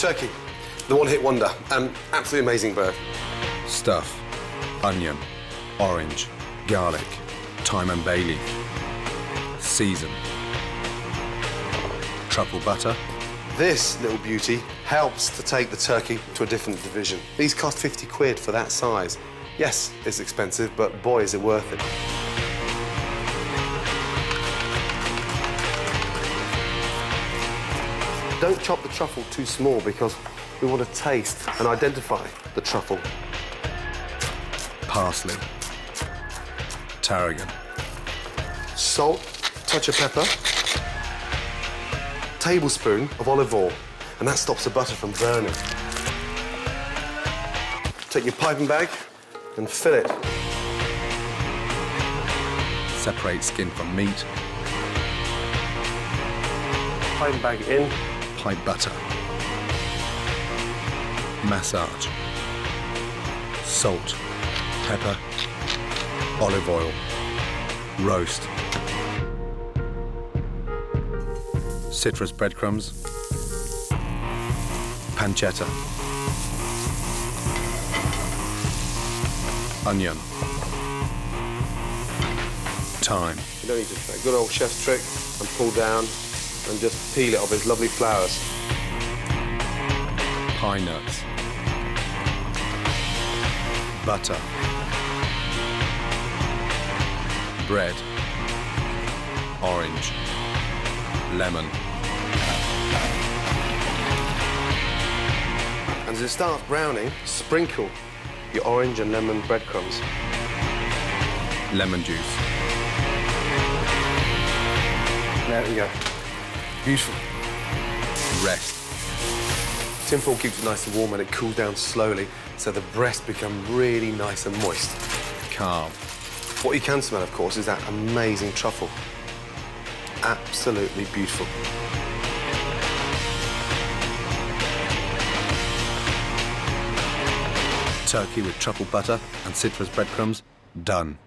Turkey, the one-hit wonder. Absolutely amazing bird. Stuff, onion, orange, garlic, thyme and bay leaf. Season. Truffle butter. This little beauty helps to take the turkey to a different division. These cost 50 quid for that size. Yes, it's expensive, but boy, is it worth it. Don't chop the truffle too small because we want to taste and identify the truffle. Parsley. Tarragon. Salt, touch of pepper, tablespoon of olive oil, and that stops the butter from burning. Take your piping bag and fill it. Separate skin from meat. Piping bag in. Pipe butter. Massage. Salt, pepper, olive oil. Roast. Citrus breadcrumbs. Pancetta. Onion. Thyme. You don't need to try. Good old chef's trick and pull down and just peel it off its lovely flowers. Pine nuts. Butter. Bread. Orange. Lemon. And as it starts browning, sprinkle your orange and lemon breadcrumbs. Lemon juice. There we go. Beautiful. Rest. Tinfoil keeps it nice and warm and it cools down slowly, so the breast becomes really nice and moist. Carve. What you can smell, of course, is that amazing truffle. Absolutely beautiful. Turkey with truffle butter and citrus breadcrumbs, done.